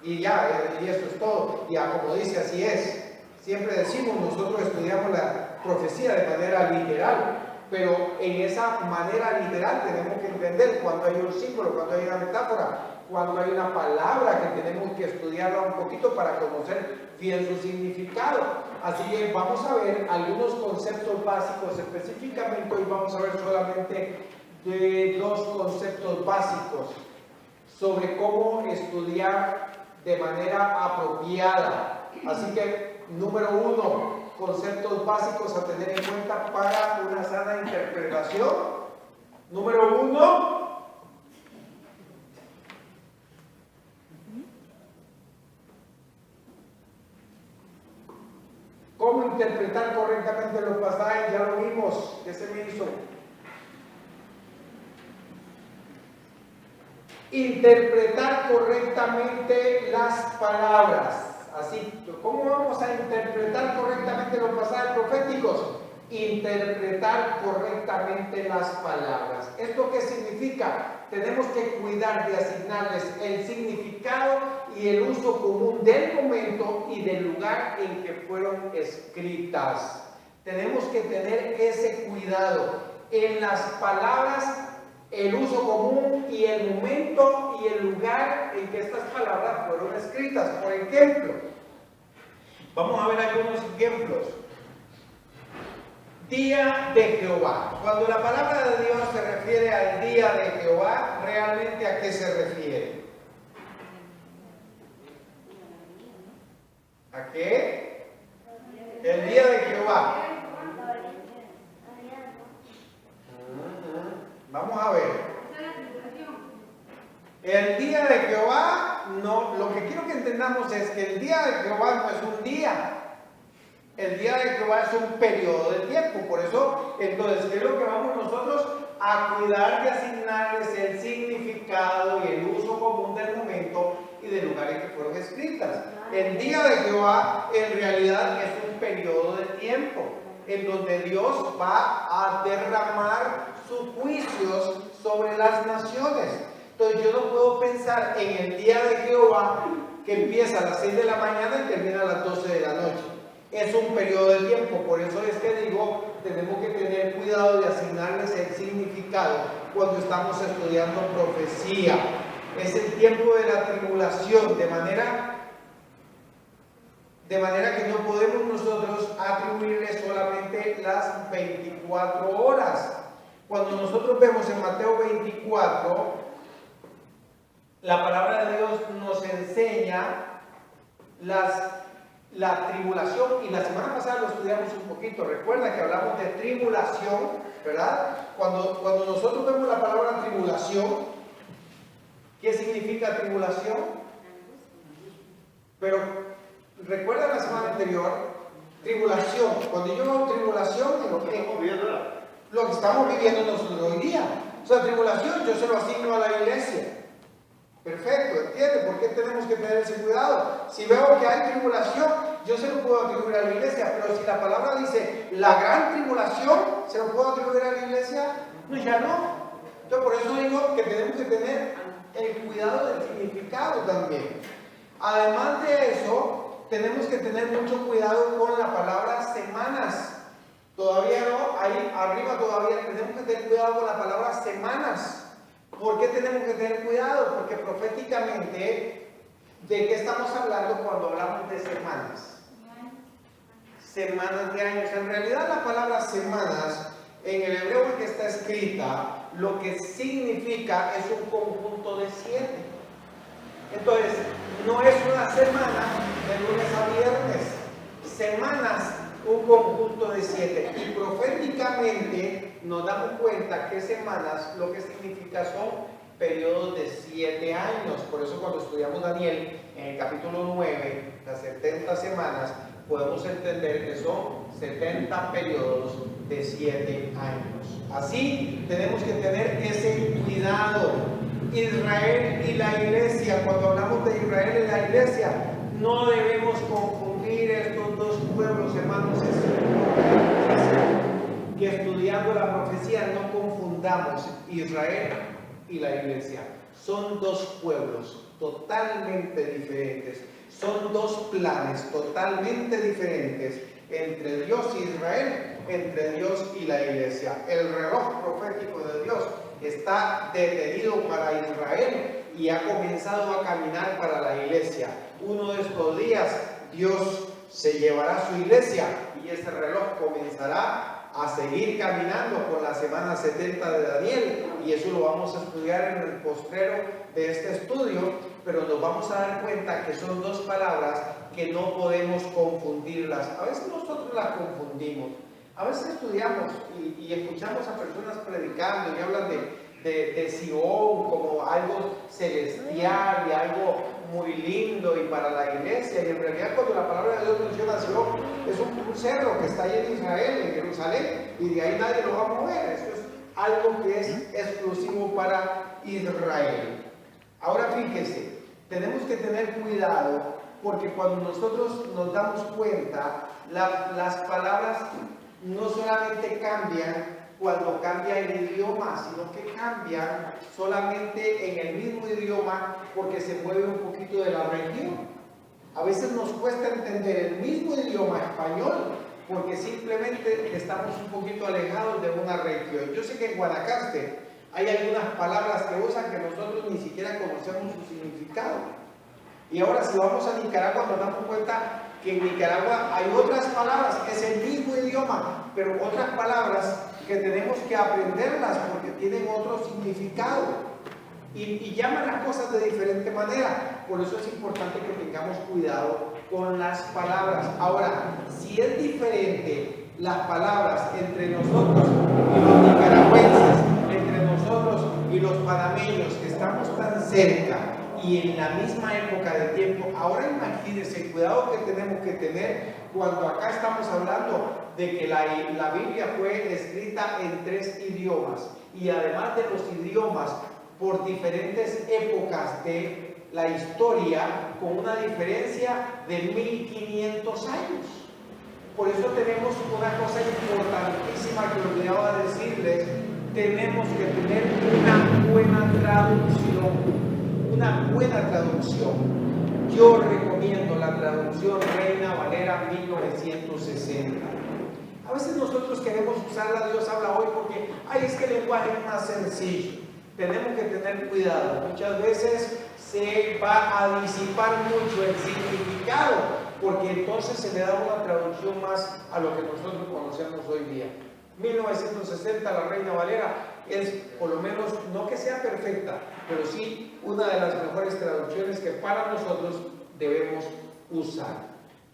Y ya, y eso es todo. Ya, como dice, así es. Siempre decimos, nosotros estudiamos la profecía de manera literal, pero en esa manera literal tenemos que entender cuando hay un símbolo, cuando hay una metáfora, cuando hay una palabra que tenemos que estudiarla un poquito para conocer bien su significado. Así que vamos a ver algunos conceptos básicos específicamente. Hoy vamos a ver solamente de 2 conceptos básicos sobre cómo estudiar de manera apropiada. Así que, número 1, conceptos básicos a tener en cuenta para una sana interpretación. Número 1, cómo interpretar correctamente los pasajes. Ya lo vimos, ¿qué se me hizo? Interpretar correctamente las palabras. Así, ¿cómo vamos a interpretar correctamente los pasajes proféticos? Interpretar correctamente las palabras. ¿Esto qué significa? Tenemos que cuidar de asignarles el significado y el uso común del momento y del lugar en que fueron escritas. Tenemos que tener ese cuidado en las palabras, el uso común y el momento y el lugar en que estas palabras fueron escritas. Por ejemplo, vamos a ver algunos ejemplos. Día de Jehová. Cuando la palabra de Dios se refiere al día de Jehová, ¿realmente a qué se refiere? ¿A qué? El día de Jehová. Vamos a ver. El día de Jehová, no, lo que quiero que entendamos es que el día de Jehová no es un día. El día de Jehová es un periodo de tiempo. Por eso, entonces, ¿qué es lo que vamos nosotros a cuidar de asignarles el significado y el uso común del momento y del lugar en que fueron escritas? El día de Jehová en realidad es un periodo de tiempo en donde Dios va a derramar sus juicios sobre las naciones. Entonces yo no puedo pensar en el día de Jehová que empieza a las 6 de la mañana y termina a las 12 de la noche. Es un periodo de tiempo, por eso es que digo, tenemos que tener cuidado de asignarles el significado cuando estamos estudiando profecía. Es el tiempo de la tribulación, de manera que no podemos nosotros atribuirle solamente las 24 horas. Cuando nosotros vemos en Mateo 24, la palabra de Dios nos enseña la tribulación, y la semana pasada lo estudiamos un poquito. Recuerda que hablamos de tribulación, ¿verdad? Cuando nosotros vemos la palabra tribulación, ¿qué significa tribulación? Pero recuerda la semana anterior, tribulación. Cuando yo veo tribulación, lo que estamos viviendo nosotros hoy día. O sea, tribulación yo se lo asigno a la iglesia. Perfecto, ¿entiende? ¿Por qué tenemos que tener ese cuidado? Si veo que hay tribulación, yo se lo puedo atribuir a la iglesia, pero si la palabra dice la gran tribulación, ¿se lo puedo atribuir a la iglesia? No, ya no. Entonces por eso digo que tenemos que tener el cuidado del significado también. Además de eso, tenemos que tener mucho cuidado con la palabra semanas. Todavía no, ahí arriba todavía tenemos que tener cuidado con la palabra semanas. ¿Por qué tenemos que tener cuidado? Porque proféticamente, ¿de qué estamos hablando cuando hablamos de semanas? Semanas de años. En realidad la palabra semanas, en el hebreo en que está escrita, lo que significa es un conjunto de 7. Entonces, no es una semana de lunes a viernes. Semanas, un conjunto de 7. Y proféticamente nos damos cuenta que semanas lo que significa son periodos de 7 años. Por eso cuando estudiamos Daniel en el capítulo 9, las 70 semanas, podemos entender que son 70 periodos de 7 años. Así tenemos que tener ese cuidado. Israel y la iglesia, cuando hablamos de Israel y la iglesia, no debemos confundir estos dos pueblos, hermanos. Que estudiando la profecía no confundamos Israel y la iglesia. Son dos pueblos totalmente diferentes. Son dos planes totalmente diferentes entre Dios y Israel, entre Dios y la iglesia. El reloj profético de Dios está detenido para Israel y ha comenzado a caminar para la iglesia. Uno de estos días Dios se llevará su iglesia y ese reloj comenzará a seguir caminando con la semana 70 de Daniel, y eso lo vamos a estudiar en el postrero de este estudio, pero nos vamos a dar cuenta que son dos palabras que no podemos confundirlas. A veces nosotros las confundimos, a veces estudiamos y escuchamos a personas predicando y hablan de Sion como algo celestial y algo muy lindo y para la iglesia, y en realidad cuando la palabra de Dios menciona Sion es un cerro que está ahí en Israel, en Jerusalén, y de ahí nadie lo va a mover. Eso es algo que es exclusivo para Israel. Ahora fíjese, tenemos que tener cuidado porque cuando nosotros nos damos cuenta, las palabras no solamente cambian cuando cambia el idioma, sino que cambian solamente en el mismo idioma porque se mueve un poquito de la región. A veces nos cuesta entender el mismo idioma español porque simplemente estamos un poquito alejados de una región. Yo sé que en Guanacaste hay algunas palabras que usan que nosotros ni siquiera conocemos su significado. Y ahora si vamos a Nicaragua nos damos cuenta que en Nicaragua hay otras palabras, es el mismo idioma, pero otras palabras que tenemos que aprenderlas porque tienen otro significado y llaman las cosas de diferente manera. Por eso es importante que tengamos cuidado con las palabras. Ahora, si es diferente las palabras entre nosotros y los nicaragüenses, entre nosotros y los panameños, que estamos tan cerca y en la misma época de tiempo, ahora imagínense el cuidado que tenemos que tener cuando acá estamos hablando de que la Biblia fue escrita en 3 idiomas y además de los idiomas por diferentes épocas de la historia con una diferencia de 1500 años. Por eso tenemos una cosa importantísima que olvidaba decirles: tenemos que tener una buena traducción. Una buena traducción. Yo recomiendo la traducción Reina Valera 1960. A veces nosotros queremos usarla, Dios habla hoy, porque es que el lenguaje es más sencillo. Tenemos que tener cuidado. Muchas veces se va a disipar mucho el significado, porque entonces se le da una traducción más a lo que nosotros conocemos hoy día. 1960, la Reina Valera, es por lo menos, no que sea perfecta, pero sí una de las mejores traducciones que para nosotros debemos usar.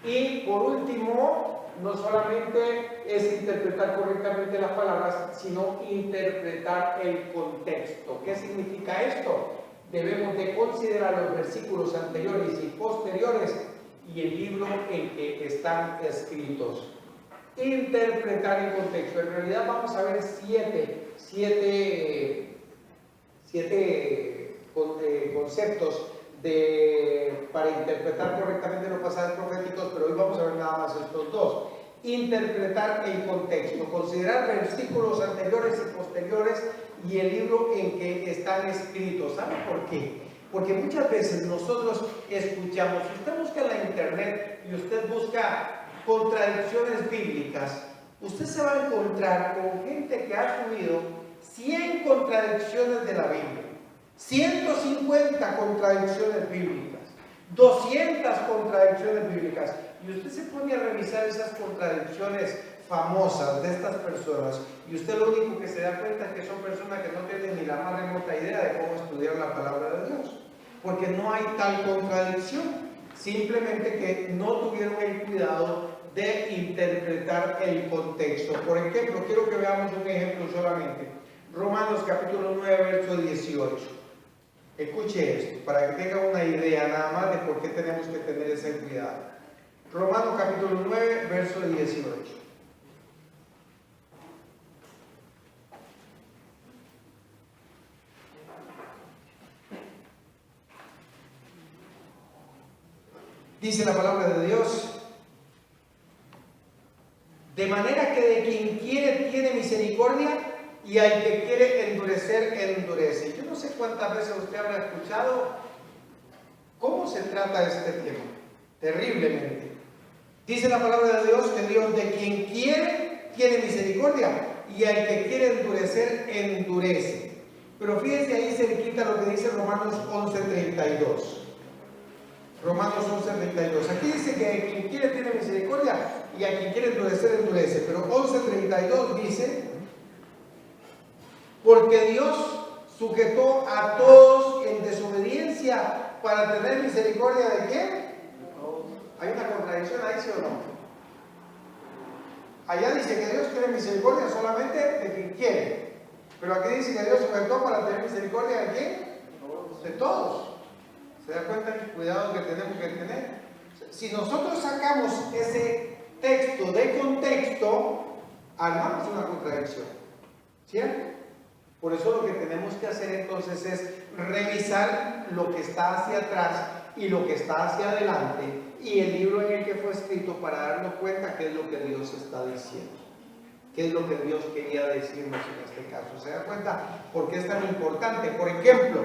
Y por último, no solamente es interpretar correctamente las palabras, sino interpretar el contexto. ¿Qué significa esto? Debemos de considerar los versículos anteriores y posteriores y el libro en que están escritos. Interpretar el contexto. En realidad vamos a ver siete conceptos para interpretar correctamente los pasajes proféticos, pero hoy vamos a ver nada más estos 2. Interpretar el contexto, considerar versículos anteriores y posteriores y el libro en que están escritos. ¿Sabe por qué? Porque muchas veces nosotros escuchamos, si usted busca en la internet y usted busca contradicciones bíblicas, usted se va a encontrar con gente que ha subido 100 contradicciones de la Biblia, 150 contradicciones bíblicas, 200 contradicciones bíblicas, y usted se pone a revisar esas contradicciones famosas de estas personas y usted lo único que se da cuenta es que son personas que no tienen ni la más remota idea de cómo estudiar la palabra de Dios, porque no hay tal contradicción, simplemente que no tuvieron el cuidado de interpretar el contexto. Por ejemplo, quiero que veamos un ejemplo solamente. Romanos capítulo 9, verso 18. Escuche esto, para que tenga una idea nada más de por qué tenemos que tener ese cuidado. Romanos capítulo 9, verso 18. Dice la palabra de Dios: de manera que de quien quiere tiene misericordia, y al que quiere endurecer, endurece. Yo no sé cuántas veces usted habrá escuchado ¿Cómo se trata este tema? Terriblemente. Dice la palabra de Dios que Dios de quien quiere, tiene misericordia, y al que quiere endurecer, endurece. Pero fíjense ahí cerquita lo que dice Romanos 11:32. Romanos 11:32. Aquí dice que a quien quiere tiene misericordia y a quien quiere endurecer, endurece. Pero 11:32 dice, porque Dios sujetó a todos en desobediencia para tener misericordia ¿de quién? ¿Hay una contradicción ahí, sí o no? Allá dice que Dios quiere misericordia solamente de quien quiere. Pero aquí dice que Dios sujetó para tener misericordia ¿de quién? De todos. ¿Se da cuenta del cuidado que tenemos que tener? Si nosotros sacamos ese texto de contexto, armamos una contradicción. ¿Cierto? Por eso lo que tenemos que hacer entonces es revisar lo que está hacia atrás y lo que está hacia adelante y el libro en el que fue escrito para darnos cuenta qué es lo que Dios está diciendo, qué es lo que Dios quería decirnos en este caso. ¿Se da cuenta por qué es tan importante? Por ejemplo,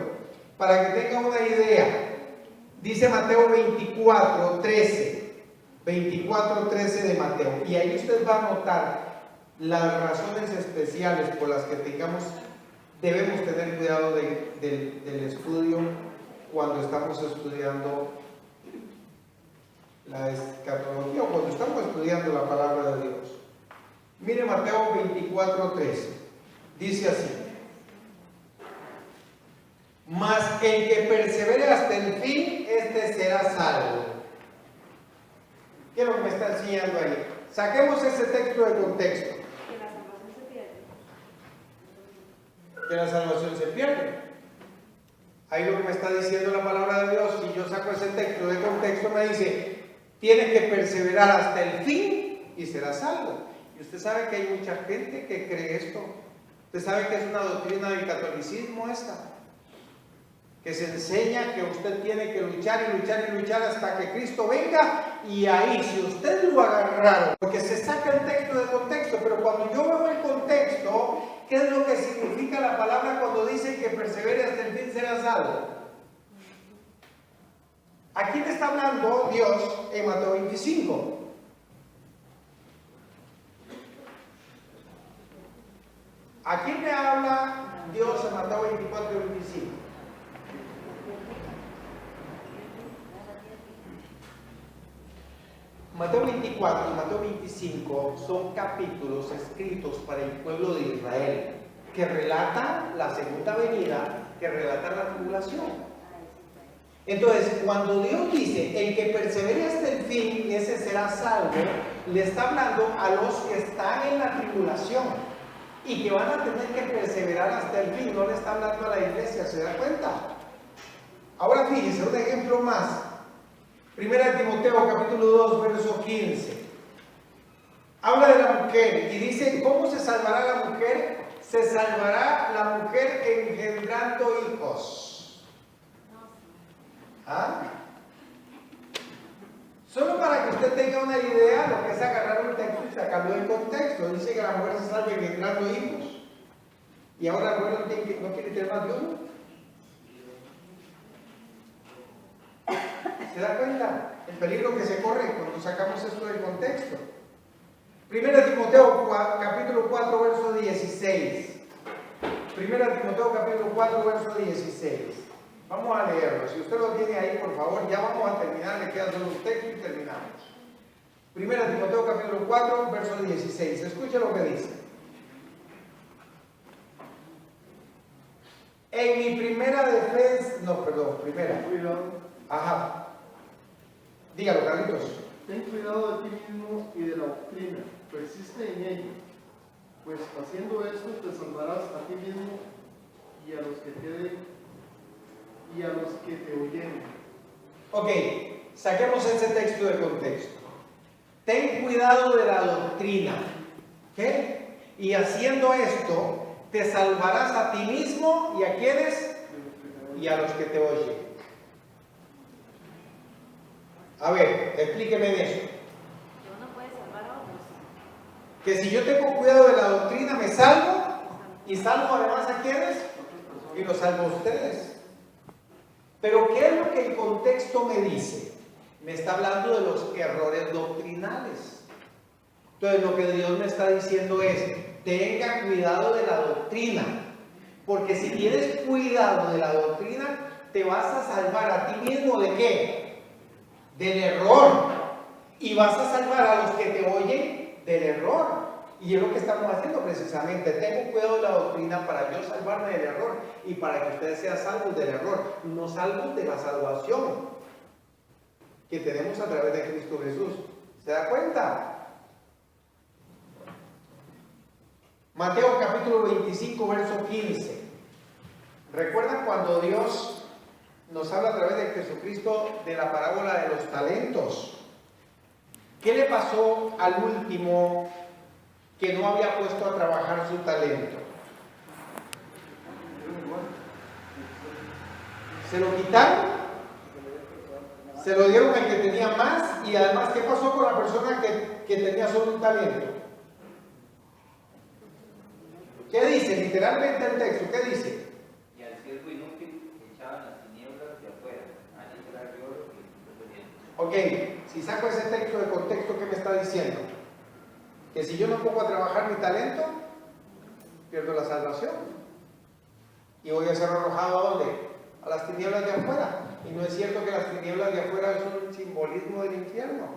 para que tengan una idea, dice Mateo 24:13 de Mateo, y ahí usted va a notar las razones especiales por las que debemos tener cuidado del estudio cuando estamos estudiando la escatología o cuando estamos estudiando la palabra de Dios. Mire Mateo 24:13, dice así: mas el que persevere hasta el fin, este será salvo. ¿Qué es lo que me está enseñando ahí? Saquemos ese texto de contexto. Que la salvación se pierde. Ahí lo que me está diciendo la palabra de Dios, si yo saco ese texto de contexto, me dice, tienes que perseverar hasta el fin y serás salvo. Y usted sabe que hay mucha gente que cree esto. Usted sabe que es una doctrina del catolicismo esta, que se enseña que usted tiene que luchar y luchar y luchar hasta que Cristo venga, y ahí, si usted lo agarraron, porque se saca el texto de contexto, pero cuando yo veo el contexto, ¿qué es lo que significa la palabra cuando dice que persevere hasta el fin será salvo? ¿A quién está hablando Dios en Mateo 25? ¿A quién le habla Dios en Mateo 24 y 25? Mateo 24 y Mateo 25 son capítulos escritos para el pueblo de Israel que relatan la segunda venida, que relatan la tribulación. Entonces, cuando Dios dice, el que persevere hasta el fin, ese será salvo, le está hablando a los que están en la tribulación y que van a tener que perseverar hasta el fin. No le está hablando a la iglesia, ¿se da cuenta? Ahora fíjense, un ejemplo más. Primera de Timoteo capítulo 2 verso 15. Habla de la mujer y dice, ¿cómo se salvará la mujer? Se salvará la mujer engendrando hijos. ¿Ah? Solo para que usted tenga una idea, lo que es agarrar un texto y sacarlo del contexto. Dice que la mujer se salva engendrando hijos. Y ahora la mujer no quiere tener más de uno. ¿Se da cuenta? El peligro que se corre cuando sacamos esto del contexto. Primera Timoteo capítulo 4 verso 16. Primera Timoteo capítulo 4 verso 16. Vamos a leerlo. Si usted lo tiene ahí, por favor, ya vamos a terminar. Le quedan solo un texto y terminamos. Primera Timoteo capítulo 4 verso 16. Escuche lo que dice. En mi primera defensa, primera. Ajá. Dígalo, Carlitos. Ten cuidado de ti mismo y de la doctrina, persiste en ello, pues haciendo esto te salvarás a ti mismo y a los que te oyeren. Ok, saquemos ese texto de contexto. Ten cuidado de la doctrina. ¿Qué? Y haciendo esto, te salvarás a ti mismo y a quienes y a los que te oyen. A ver, explíqueme en eso. Yo no puedo salvar a otros. Que si yo tengo cuidado de la doctrina, me salvo y salvo además a quienes y los salvo a ustedes. Pero ¿qué es lo que el contexto me dice? Me está hablando de los errores doctrinales. Entonces lo que Dios me está diciendo es, tenga cuidado de la doctrina, porque si tienes cuidado de la doctrina, te vas a salvar a ti mismo ¿de qué? Del error. Y vas a salvar a los que te oyen del error. Y es lo que estamos haciendo precisamente. Tengo cuidado de la doctrina para yo salvarme del error y para que ustedes sean salvos del error, no salvos de la salvación que tenemos a través de Cristo Jesús. ¿Se da cuenta? Mateo capítulo 25, verso 15. ¿Recuerdan cuando Dios nos habla a través de Jesucristo de la parábola de los talentos? ¿Qué le pasó al último que no había puesto a trabajar su talento? ¿Se lo quitaron? ¿Se lo dieron al que tenía más? Y además, ¿qué pasó con la persona que tenía solo un talento? ¿Qué dice? Literalmente el texto, ¿qué dice? Y al siervo inútil echaban las tinieblas de afuera, allí será el lloro y el sufrimiento. Ok, si saco ese texto de contexto, ¿qué me está diciendo? Que si yo no pongo a trabajar mi talento, pierdo la salvación. Y voy a ser arrojado ¿a dónde? A las tinieblas de afuera. Y no es cierto que las tinieblas de afuera son un simbolismo del infierno.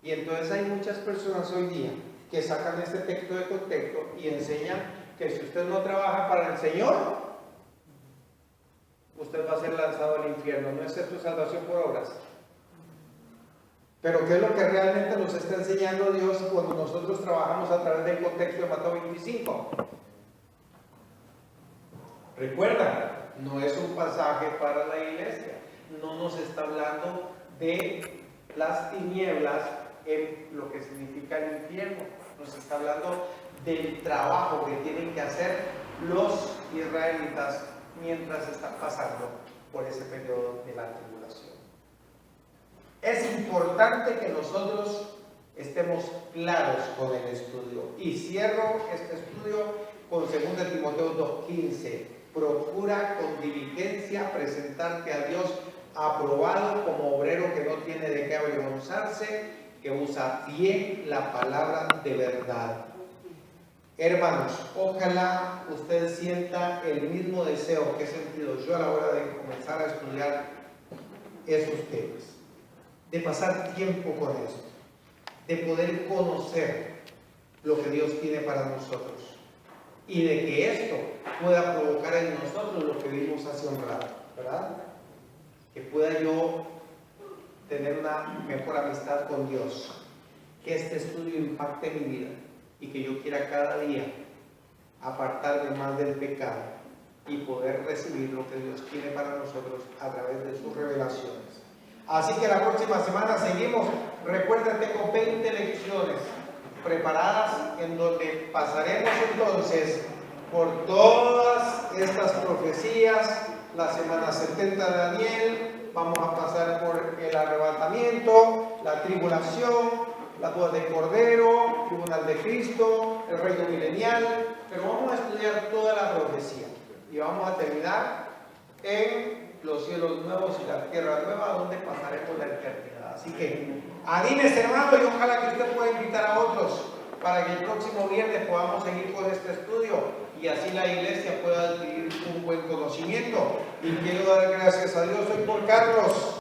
Y entonces hay muchas personas hoy día que sacan este texto de contexto y enseñan que si usted no trabaja para el Señor, usted va a ser lanzado al infierno. No es tu salvación por obras. Pero ¿qué es lo que realmente nos está enseñando Dios cuando nosotros trabajamos a través del contexto de Mateo 25? Recuerda, no es un pasaje para la iglesia. No nos está hablando de las tinieblas en lo que significa el infierno. Nos está hablando del trabajo que tienen que hacer los israelitas mientras están pasando por ese periodo de la tribulación. Es importante que nosotros estemos claros con el estudio. Y cierro este estudio con 2 Timoteo 2:15. Procura con diligencia presentarte a Dios aprobado como obrero que no tiene de qué avergonzarse, que usa bien la palabra de verdad. Hermanos, ojalá usted sienta el mismo deseo que he sentido yo a la hora de comenzar a estudiar esos temas, de pasar tiempo con esto, de poder conocer lo que Dios tiene para nosotros y de que esto pueda provocar en nosotros lo que vimos hace un rato, ¿verdad? Que pueda yo tener una mejor amistad con Dios, que este estudio impacte mi vida y que yo quiera cada día apartarme más del pecado y poder recibir lo que Dios tiene para nosotros a través de sus revelaciones. Así que la próxima semana seguimos. Recuerda, tengo 20 lecciones preparadas en donde pasaremos entonces por todas estas profecías, la semana 70 de Daniel, vamos a pasar por el arrebatamiento, la tribulación, la boda del Cordero, tribunal de Cristo, el reino milenial, pero vamos a estudiar toda la profecía y vamos a terminar en los cielos nuevos y la tierra nueva, donde pasaremos la eternidad. Así que anímese, hermano, y ojalá que usted pueda invitar a otros para que el próximo viernes podamos seguir con este estudio y así la iglesia pueda adquirir un buen conocimiento. Y quiero dar gracias a Dios hoy por Carlos.